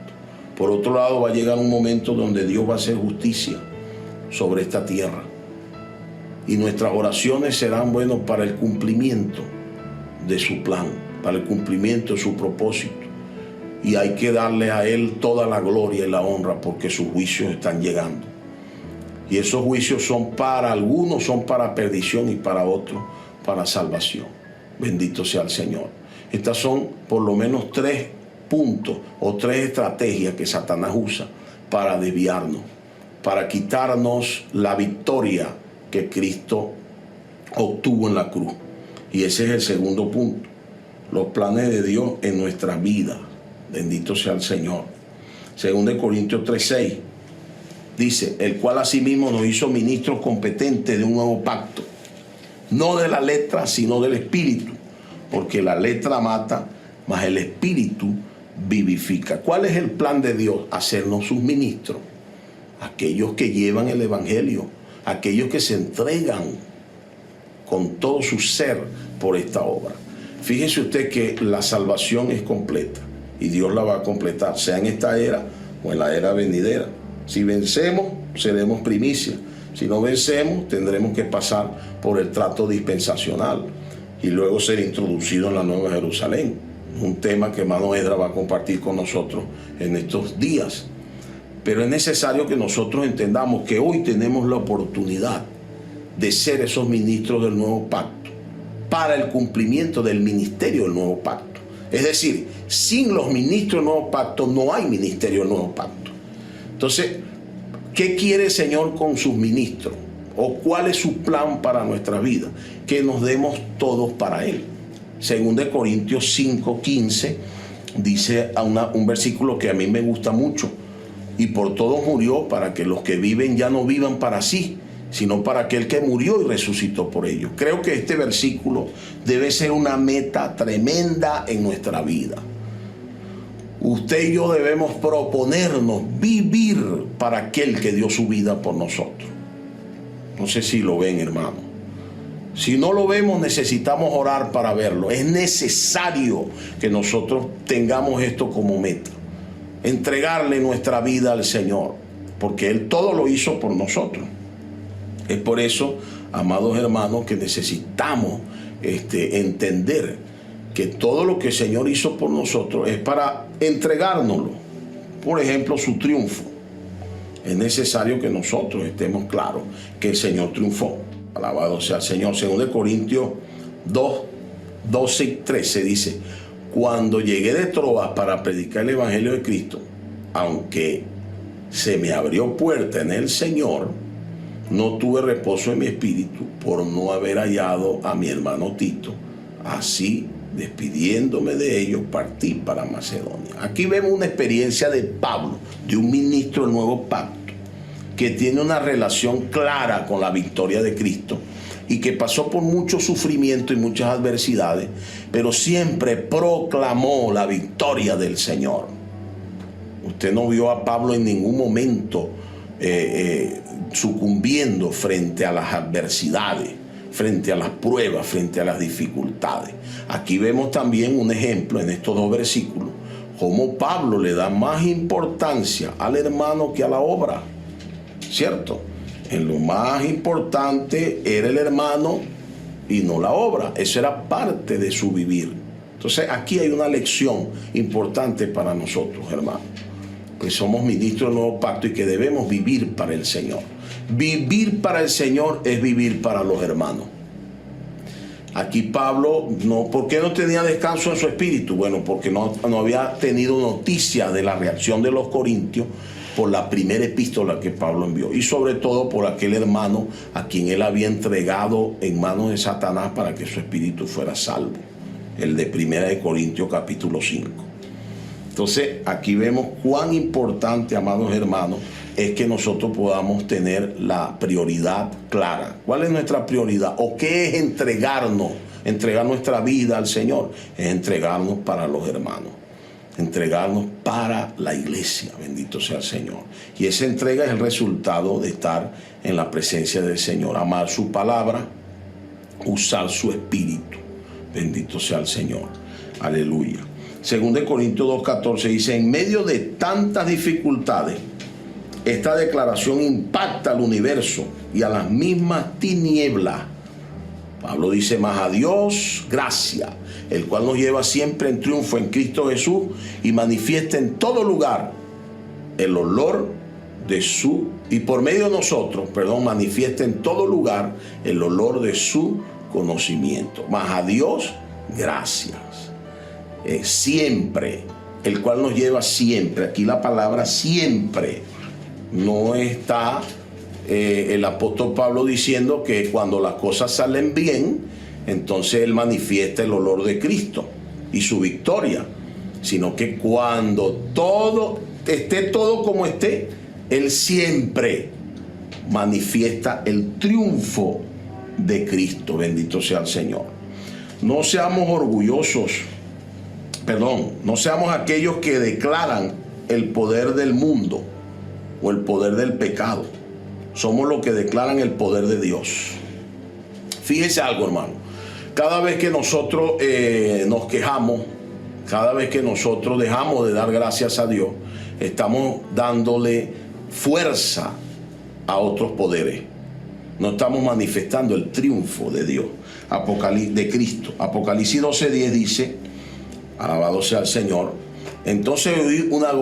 Por otro lado, va a llegar un momento donde Dios va a hacer justicia sobre esta tierra, y nuestras oraciones serán, bueno, para el cumplimiento de su plan, para el cumplimiento de su propósito, y hay que darle a Él toda la gloria y la honra, porque sus juicios están llegando. Y esos juicios son para algunos, son para perdición, y para otros, para salvación. Bendito sea el Señor. Estas son por lo menos 3 puntos o 3 estrategias que Satanás usa para desviarnos, para quitarnos la victoria que Cristo obtuvo en la cruz. Y ese es el segundo punto: los planes de Dios en nuestras vidas. Bendito sea el Señor. 2 Corintios 3:6 dice: el cual asimismo nos hizo ministros competentes de un nuevo pacto, no de la letra, sino del espíritu, porque la letra mata, mas el espíritu vivifica. ¿Cuál es el plan de Dios? Hacernos sus ministros, aquellos que llevan el evangelio, aquellos que se entregan con todo su ser por esta obra. Fíjese usted que la salvación es completa, y Dios la va a completar, sea en esta era o en la era venidera. Si vencemos, seremos primicia. Si no vencemos, tendremos que pasar por el trato dispensacional y luego ser introducidos en la Nueva Jerusalén. Un tema que hermano Edra va a compartir con nosotros en estos días. Pero es necesario que nosotros entendamos que hoy tenemos la oportunidad de ser esos ministros del nuevo pacto para el cumplimiento del ministerio del nuevo pacto. Es decir, sin los ministros del nuevo pacto no hay ministerio del nuevo pacto. Entonces, ¿qué quiere el Señor con sus ministros? ¿O cuál es su plan para nuestra vida? Que nos demos todos para Él. 2 Corintios 5:15 dice un versículo que a mí me gusta mucho: y por todos murió, para que los que viven ya no vivan para sí, sino para aquel que murió y resucitó por ellos. Creo que este versículo debe ser una meta tremenda en nuestra vida. Usted y yo debemos proponernos vivir para aquel que dio su vida por nosotros. No sé si lo ven, hermano. Si no lo vemos, necesitamos orar para verlo. Es necesario que nosotros tengamos esto como meta: entregarle nuestra vida al Señor, porque Él todo lo hizo por nosotros. Es por eso, amados hermanos, que necesitamos entender que todo lo que el Señor hizo por nosotros es para entregárnoslo. Por ejemplo, su triunfo. Es necesario que nosotros estemos claros que el Señor triunfó. Alabado sea el Señor. 2 Corintios 2:12 y 13 dice: cuando llegué de Troas para predicar el evangelio de Cristo, aunque se me abrió puerta en el Señor, no tuve reposo en mi espíritu por no haber hallado a mi hermano Tito. Así, despidiéndome de ellos, partí para Macedonia. Aquí vemos una experiencia de Pablo, de un ministro del nuevo pacto, que tiene una relación clara con la victoria de Cristo y que pasó por mucho sufrimiento y muchas adversidades, pero siempre proclamó la victoria del Señor. Usted no vio a Pablo en ningún momento sucumbiendo frente a las adversidades, frente a las pruebas, frente a las dificultades. Aquí vemos también un ejemplo en estos 2 versículos, Como Pablo le da más importancia al hermano que a la obra, ¿cierto? En lo más importante era el hermano y no la obra. Eso era parte de su vivir. Entonces aquí hay una lección importante para nosotros, hermanos, que somos ministros del nuevo pacto y que debemos vivir para el Señor. Vivir para el Señor es vivir para los hermanos. Aquí Pablo, ¿por qué no tenía descanso en su espíritu? Bueno, porque no había tenido noticia de la reacción de los corintios por la primera epístola que Pablo envió. Y sobre todo por aquel hermano a quien él había entregado en manos de Satanás para que su espíritu fuera salvo. El de 1 Corintios capítulo 5. Entonces aquí vemos cuán importante, amados hermanos, es que nosotros podamos tener la prioridad clara. ¿Cuál es nuestra prioridad? ¿O qué es entregarnos? Entregar nuestra vida al Señor. Es entregarnos para los hermanos. Entregarnos para la iglesia. Bendito sea el Señor. Y esa entrega es el resultado de estar en la presencia del Señor. Amar su palabra. Usar su espíritu. Bendito sea el Señor. Aleluya. 2 Corintios 2:14 dice: en medio de tantas dificultades, esta declaración impacta al universo y a las mismas tinieblas. Pablo dice: mas a Dios gracia, el cual nos lleva siempre en triunfo en Cristo Jesús y manifiesta en todo lugar el olor de su, y por medio de nosotros, manifiesta en todo lugar el olor de su conocimiento. Mas a Dios gracias. Siempre, el cual nos lleva siempre. Aquí la palabra siempre. No está el apóstol Pablo diciendo que cuando las cosas salen bien, entonces él manifiesta el olor de Cristo y su victoria, sino que cuando esté todo como esté, él siempre manifiesta el triunfo de Cristo. Bendito sea el Señor. No seamos orgullosos, no seamos aquellos que declaran el poder del mundo o el poder del pecado. Somos los que declaran el poder de Dios. Fíjese algo, hermano. Cada vez que nosotros nos quejamos, cada vez que nosotros dejamos de dar gracias a Dios, estamos dándole fuerza a otros poderes. No estamos manifestando el triunfo de Dios, de Cristo. Apocalipsis 12:10 dice: alabado sea el Señor. Entonces oí una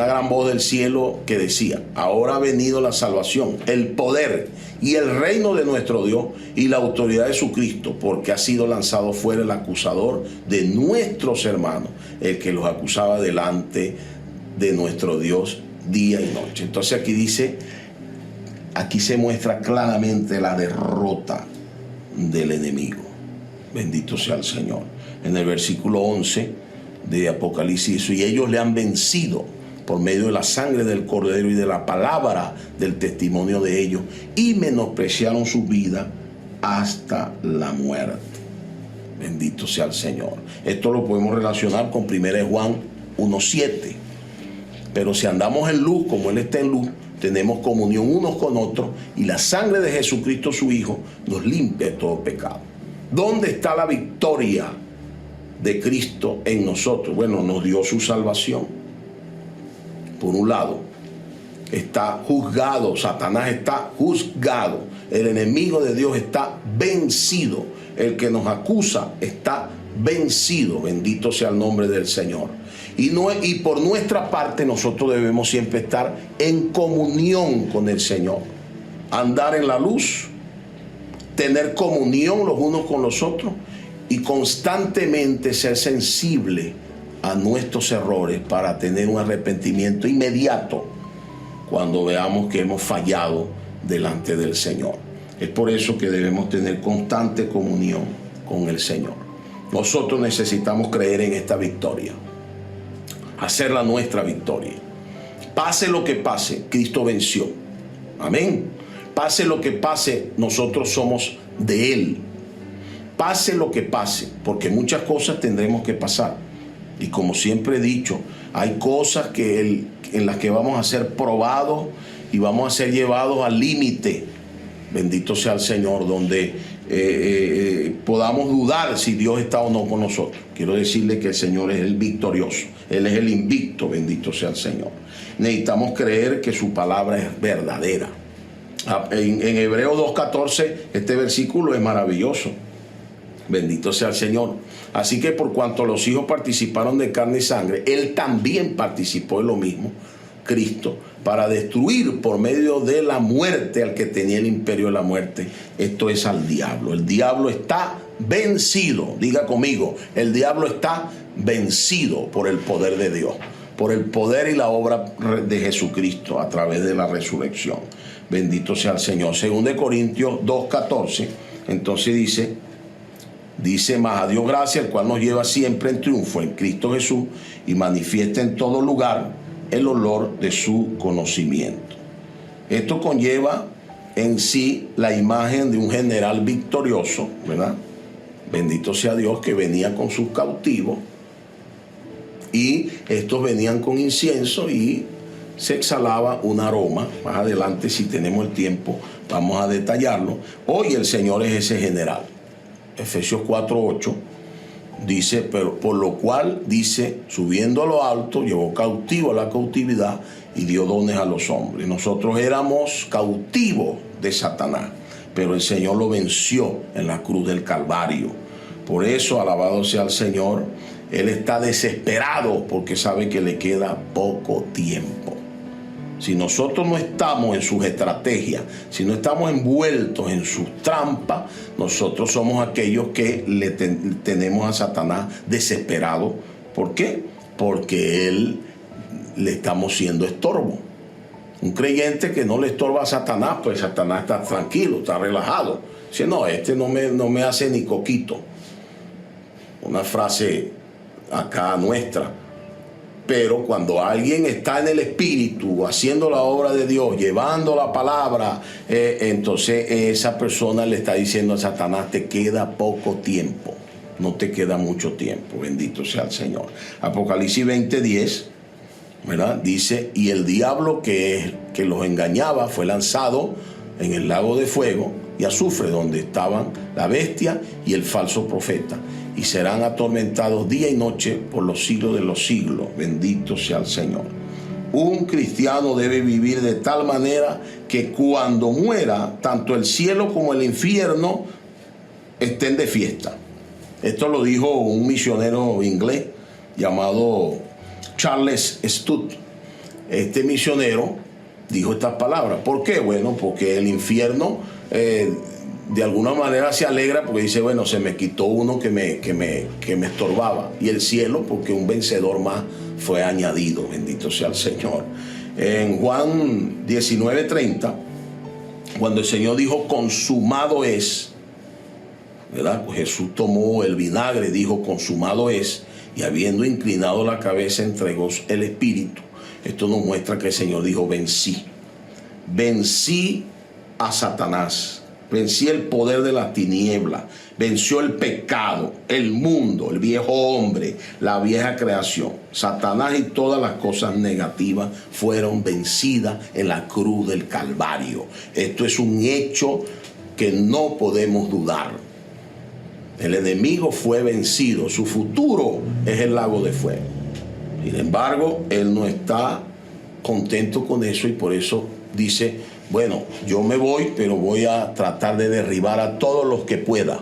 gran voz del cielo que decía: ahora ha venido la salvación, el poder y el reino de nuestro Dios y la autoridad de su Cristo, porque ha sido lanzado fuera el acusador de nuestros hermanos, el que los acusaba delante de nuestro Dios día y noche. Entonces aquí se muestra claramente la derrota del enemigo. Bendito sea el Señor. En el versículo 11 de Apocalipsis: y ellos le han vencido por medio de la sangre del Cordero y de la palabra del testimonio de ellos, y menospreciaron su vida hasta la muerte. Bendito sea el Señor. Esto lo podemos relacionar con 1 Juan 1:7. Pero si andamos en luz como Él está en luz, tenemos comunión unos con otros, y la sangre de Jesucristo su Hijo nos limpia de todo pecado. ¿Dónde está la victoria de Cristo en nosotros? Bueno, nos dio su salvación. Por un lado, está juzgado, Satanás está juzgado, el enemigo de Dios está vencido, el que nos acusa está vencido. Bendito sea el nombre del Señor. Y por nuestra parte, nosotros debemos siempre estar en comunión con el Señor, andar en la luz, tener comunión los unos con los otros y constantemente ser sensible a nuestros errores para tener un arrepentimiento inmediato cuando veamos que hemos fallado delante del Señor. Es por eso que debemos tener constante comunión con el Señor. Nosotros necesitamos creer en esta victoria, hacerla nuestra victoria. Pase lo que pase, Cristo venció. Amén. Pase lo que pase, nosotros somos de Él. Pase lo que pase, porque muchas cosas tendremos que pasar. Y como siempre he dicho, hay cosas en las que vamos a ser probados y vamos a ser llevados al límite. Bendito sea el Señor, donde podamos dudar si Dios está o no con nosotros. Quiero decirle que el Señor es el victorioso. Él es el invicto, bendito sea el Señor. Necesitamos creer que su palabra es verdadera. En Hebreos 2:14, este versículo es maravilloso. Bendito sea el Señor. Así que por cuanto los hijos participaron de carne y sangre, Él también participó de lo mismo, Cristo, para destruir por medio de la muerte al que tenía el imperio de la muerte, esto es al diablo. El diablo está vencido, diga conmigo, el diablo está vencido por el poder de Dios, por el poder y la obra de Jesucristo a través de la resurrección. Bendito sea el Señor. Según de Corintios 2:14, entonces dice, mas a Dios gracias, el cual nos lleva siempre en triunfo en Cristo Jesús y manifiesta en todo lugar el olor de su conocimiento. Esto conlleva en sí la imagen de un general victorioso, ¿verdad? Bendito sea Dios, que venía con sus cautivos y estos venían con incienso y se exhalaba un aroma. Más adelante, si tenemos el tiempo, vamos a detallarlo. Hoy el Señor es ese general. Efesios 4:8 dice, pero por lo cual dice, subiendo a lo alto, llevó cautivo a la cautividad y dio dones a los hombres. Nosotros éramos cautivos de Satanás, pero el Señor lo venció en la cruz del Calvario. Por eso, alabado sea el Señor, Él está desesperado porque sabe que le queda poco tiempo. Si nosotros no estamos en sus estrategias, si no estamos envueltos en sus trampas, nosotros somos aquellos que tenemos a Satanás desesperado. ¿Por qué? Porque le estamos siendo estorbo. Un creyente que no le estorba a Satanás, pues Satanás está tranquilo, está relajado. Dice, no, este no me hace ni coquito. Una frase acá nuestra. Pero cuando alguien está en el Espíritu, haciendo la obra de Dios, llevando la palabra, entonces esa persona le está diciendo a Satanás, te queda poco tiempo, no te queda mucho tiempo, bendito sea el Señor. Apocalipsis 20:10, ¿verdad? Dice, y el diablo que los engañaba fue lanzado en el lago de fuego y azufre, donde estaban la bestia y el falso profeta, y serán atormentados día y noche por los siglos de los siglos. Bendito sea el Señor. Un cristiano debe vivir de tal manera que cuando muera, tanto el cielo como el infierno estén de fiesta. Esto lo dijo un misionero inglés llamado Charles Stott. Este misionero dijo estas palabras. ¿Por qué? Bueno, porque el infierno de alguna manera se alegra porque dice, bueno, se me quitó uno que me estorbaba. Y el cielo, porque un vencedor más fue añadido. Bendito sea el Señor. En Juan 19:30, cuando el Señor dijo, consumado es, ¿verdad? Pues Jesús tomó el vinagre, dijo, consumado es, y habiendo inclinado la cabeza, entregó el Espíritu. Esto nos muestra que el Señor dijo, vencí a Satanás. Vencí el poder de las tinieblas, venció el pecado, el mundo, el viejo hombre, la vieja creación. Satanás y todas las cosas negativas fueron vencidas en la cruz del Calvario. Esto es un hecho que no podemos dudar. El enemigo fue vencido, su futuro es el lago de fuego. Sin embargo, él no está contento con eso y por eso dice, bueno, yo me voy, pero voy a tratar de derribar a todos los que pueda.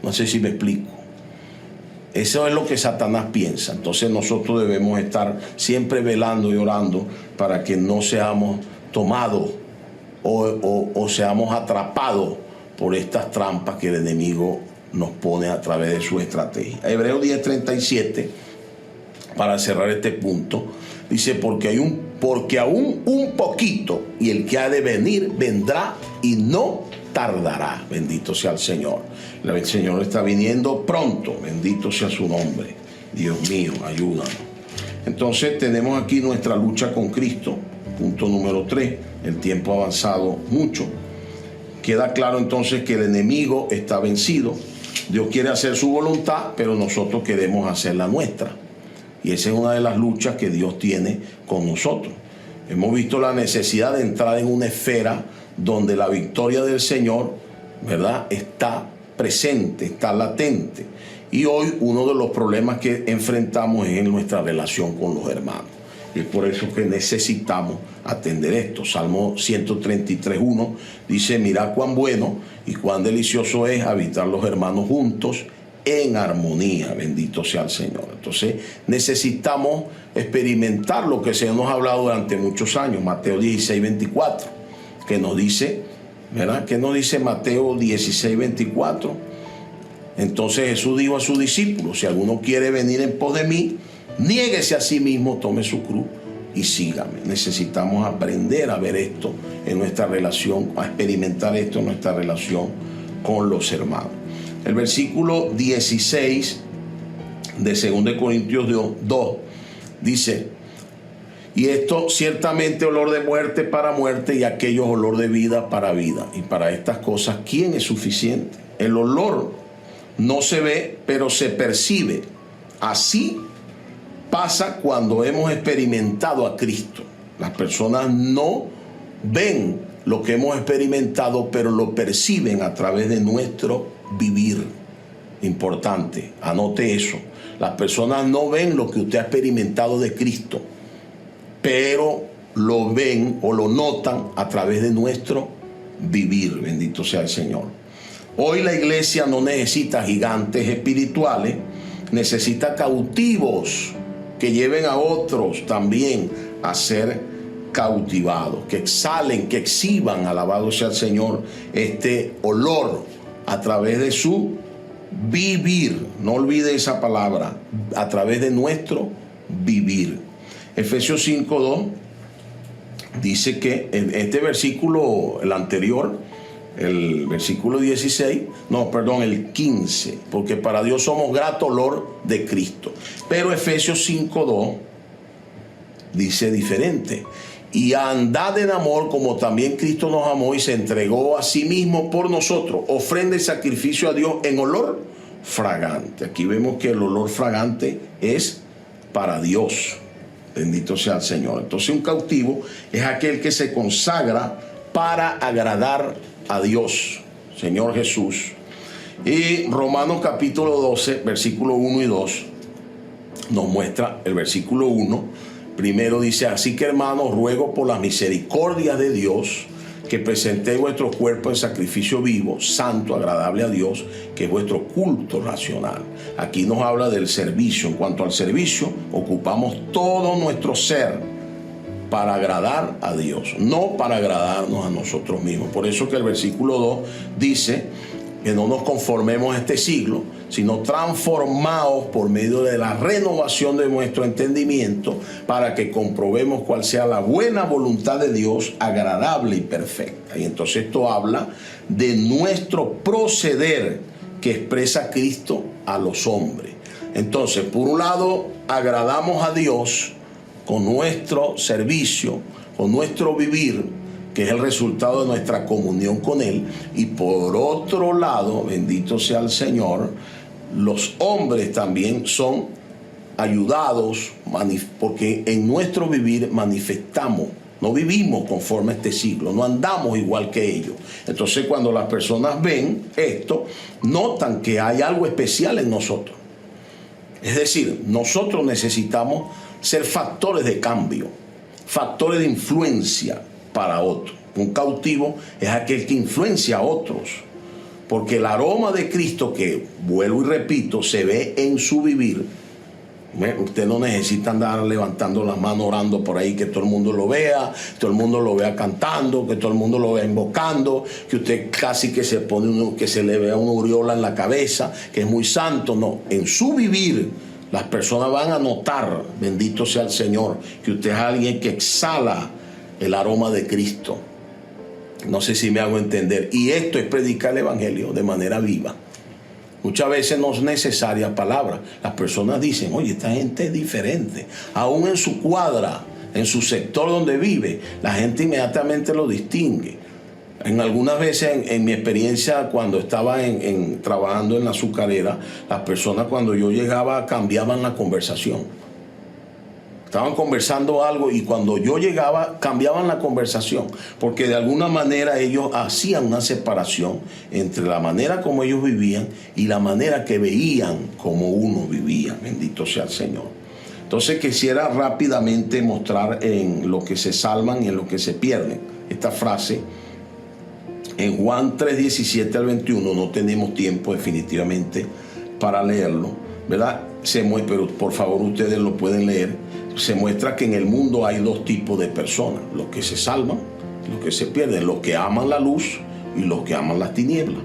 No sé si me explico. Eso es lo que Satanás piensa. Entonces nosotros debemos estar siempre velando y orando para que no seamos tomados o seamos atrapados por estas trampas que el enemigo nos pone a través de su estrategia. Hebreos 10:37, para cerrar este punto, dice, porque aún un poquito, y el que ha de venir vendrá y no tardará. Bendito sea el Señor. El Señor está viniendo pronto. Bendito sea su nombre. Dios mío, ayúdanos. Entonces tenemos aquí nuestra lucha con Cristo. Punto número 3. El tiempo ha avanzado mucho. Queda claro entonces que el enemigo está vencido. Dios quiere hacer su voluntad, pero nosotros queremos hacer la nuestra. Y esa es una de las luchas que Dios tiene con nosotros. Hemos visto la necesidad de entrar en una esfera donde la victoria del Señor, ¿verdad?, está presente, está latente. Y hoy uno de los problemas que enfrentamos es en nuestra relación con los hermanos. Y es por eso que necesitamos atender esto. Salmo 133:1 dice: mirad cuán bueno y cuán delicioso es habitar los hermanos juntos en armonía. Bendito sea el Señor. Entonces necesitamos experimentar lo que el Señor nos ha hablado durante muchos años. Mateo 16:24, que nos dice, ¿verdad? ¿Qué nos dice Mateo 16:24? Entonces Jesús dijo a sus discípulos: si alguno quiere venir en pos de mí, niéguese a sí mismo, tome su cruz y sígame. Necesitamos aprender a ver esto en nuestra relación, a experimentar esto en nuestra relación con los hermanos. El versículo 16 de 2 Corintios 2 dice: y esto ciertamente olor de muerte para muerte, y aquello olor de vida para vida. Y para estas cosas, ¿quién es suficiente? El olor no se ve, pero se percibe. Así pasa cuando hemos experimentado a Cristo. Las personas no ven lo que hemos experimentado, pero lo perciben a través de nuestro vivir. Importante, anote eso. Las personas no ven lo que usted ha experimentado de Cristo, pero lo ven o lo notan a través de nuestro vivir. Bendito sea el Señor. Hoy la iglesia no necesita gigantes espirituales, necesita cautivos que lleven a otros también a ser cautivados, que exhalen, que exhiban, alabado sea el Señor, este olor a través de su vivir. No olvide esa palabra, a través de nuestro vivir. Efesios 5:2 dice que en este versículo, el anterior, el versículo el 15, porque para Dios somos grato olor de Cristo. Pero Efesios 5:2 dice diferente: y andad en amor como también Cristo nos amó y se entregó a sí mismo por nosotros, ofrenda y sacrificio a Dios en olor fragante. Aquí vemos que el olor fragante es para Dios. Bendito sea el Señor. Entonces un cautivo es aquel que se consagra para agradar a Dios, Señor Jesús. Y Romanos capítulo 12, versículo 1 y 2 nos muestra el versículo 1. Primero dice: así que, hermanos, ruego por las misericordias de Dios que presentéis vuestro cuerpo en sacrificio vivo, santo, agradable a Dios, que es vuestro culto racional. Aquí nos habla del servicio. En cuanto al servicio, ocupamos todo nuestro ser para agradar a Dios, no para agradarnos a nosotros mismos. Por eso que el versículo 2 dice que no nos conformemos a este siglo, sino transformaos por medio de la renovación de nuestro entendimiento, para que comprobemos cuál sea la buena voluntad de Dios, agradable y perfecta. Y entonces esto habla de nuestro proceder que expresa Cristo a los hombres. Entonces, por un lado, agradamos a Dios con nuestro servicio, con nuestro vivir, que es el resultado de nuestra comunión con Él. Y por otro lado, bendito sea el Señor, los hombres también son ayudados, porque en nuestro vivir manifestamos, no vivimos conforme a este siglo, no andamos igual que ellos. Entonces, cuando las personas ven esto, notan que hay algo especial en nosotros. Es decir, nosotros necesitamos ser factores de cambio, factores de influencia para otros. Un cautivo es aquel que influencia a otros, porque el aroma de Cristo, que vuelvo y repito, se ve en su vivir. Usted no necesita andar levantando las manos orando por ahí, que todo el mundo lo vea, todo el mundo lo vea cantando, que todo el mundo lo vea invocando, que usted casi que se pone que se le vea una aureola en la cabeza, que es muy santo. No, en su vivir las personas van a notar, bendito sea el Señor, que usted es alguien que exhala el aroma de Cristo. No sé si me hago entender. Y esto es predicar el evangelio de manera viva. Muchas veces no es necesaria palabra. Las personas dicen: oye, esta gente es diferente. Aún en su cuadra, en su sector donde vive, la gente inmediatamente lo distingue. En algunas veces, en mi experiencia, cuando estaba trabajando en la azucarera, las personas, cuando yo llegaba, cambiaban la conversación. Estaban conversando algo y cuando yo llegaba cambiaban la conversación, porque de alguna manera ellos hacían una separación entre la manera como ellos vivían y la manera que veían como uno vivía. Bendito sea el Señor. Entonces quisiera rápidamente mostrar en lo que se salvan y en lo que se pierden esta frase. En Juan 3:17 al 21, no tenemos tiempo definitivamente para leerlo, ¿verdad? Pero por favor ustedes lo pueden leer. Se muestra que en el mundo hay dos tipos de personas: los que se salvan y los que se pierden, los que aman la luz y los que aman las tinieblas.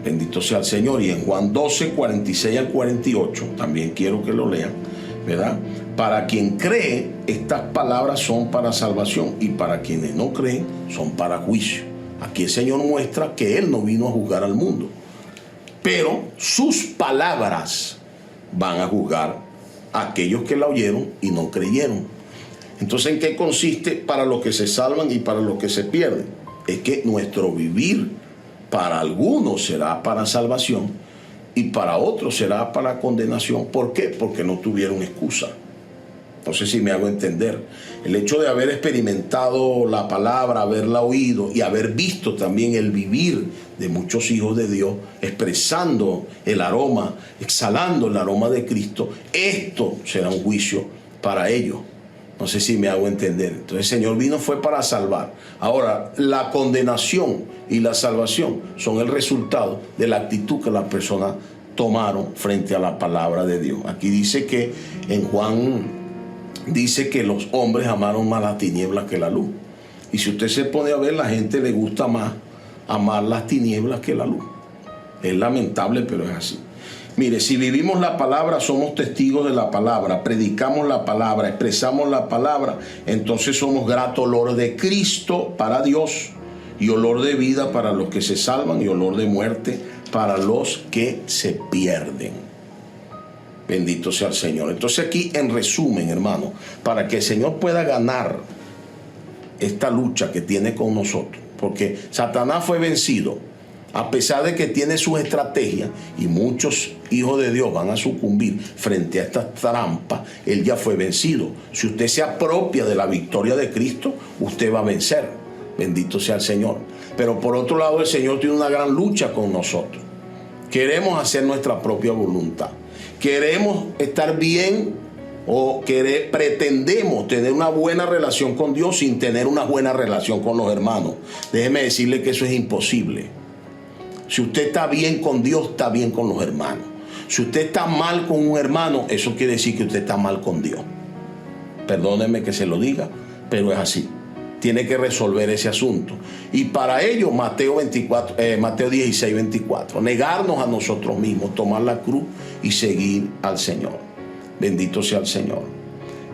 Bendito sea el Señor. Y en Juan 12:46 al 48, también quiero que lo lean, ¿verdad? Para quien cree, estas palabras son para salvación, y para quienes no creen, son para juicio. Aquí el Señor muestra que Él no vino a juzgar al mundo, pero sus palabras van a juzgar a aquellos que la oyeron y no creyeron. Entonces, ¿en qué consiste para los que se salvan y para los que se pierden? Es que nuestro vivir para algunos será para salvación y para otros será para condenación. ¿Por qué? Porque no tuvieron excusa. No sé si me hago entender. El hecho de haber experimentado la palabra, haberla oído y haber visto también el vivir de muchos hijos de Dios, expresando el aroma, exhalando el aroma de Cristo, esto será un juicio para ellos. No sé si me hago entender. Entonces el Señor vino fue para salvar. Ahora, la condenación y la salvación son el resultado de la actitud que las personas tomaron frente a la palabra de Dios. Aquí dice que en Juan dice que los hombres amaron más las tinieblas que la luz. Y si usted se pone a ver, la gente le gusta más amar las tinieblas que la luz. Es lamentable, pero es así. Mire, si vivimos la palabra, somos testigos de la palabra, predicamos la palabra, expresamos la palabra, entonces somos grato olor de Cristo para Dios y olor de vida para los que se salvan y olor de muerte para los que se pierden. Bendito sea el Señor. Entonces aquí, en resumen, hermano, para que el Señor pueda ganar esta lucha que tiene con nosotros, porque Satanás fue vencido, a pesar de que tiene sus estrategias y muchos hijos de Dios van a sucumbir frente a estas trampas, él ya fue vencido. Si usted se apropia de la victoria de Cristo, usted va a vencer. Bendito sea el Señor. Pero por otro lado, el Señor tiene una gran lucha con nosotros. Queremos hacer nuestra propia voluntad. Queremos estar bien o pretendemos tener una buena relación con Dios sin tener una buena relación con los hermanos. Déjeme decirle que eso es imposible. Si usted está bien con Dios, está bien con los hermanos. Si usted está mal con un hermano, eso quiere decir que usted está mal con Dios. Perdóneme que se lo diga, pero es así. Tiene que resolver ese asunto. Y para ello, Mateo 16:24, negarnos a nosotros mismos, tomar la cruz y seguir al Señor. Bendito sea el Señor.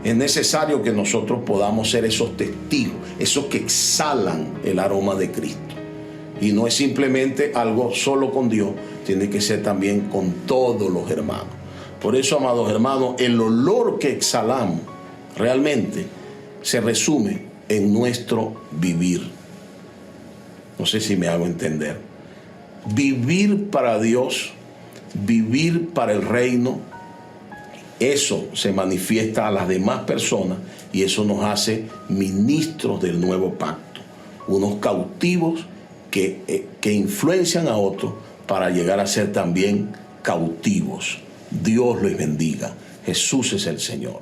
Es necesario que nosotros podamos ser esos testigos, esos que exhalan el aroma de Cristo. Y no es simplemente algo solo con Dios, tiene que ser también con todos los hermanos. Por eso, amados hermanos, el olor que exhalamos realmente se resume en nuestro vivir. No sé si me hago entender. Vivir para Dios, vivir para el reino, eso se manifiesta a las demás personas y eso nos hace ministros del nuevo pacto, unos cautivos que influencian a otros para llegar a ser también cautivos. Dios les bendiga. Jesús es el Señor.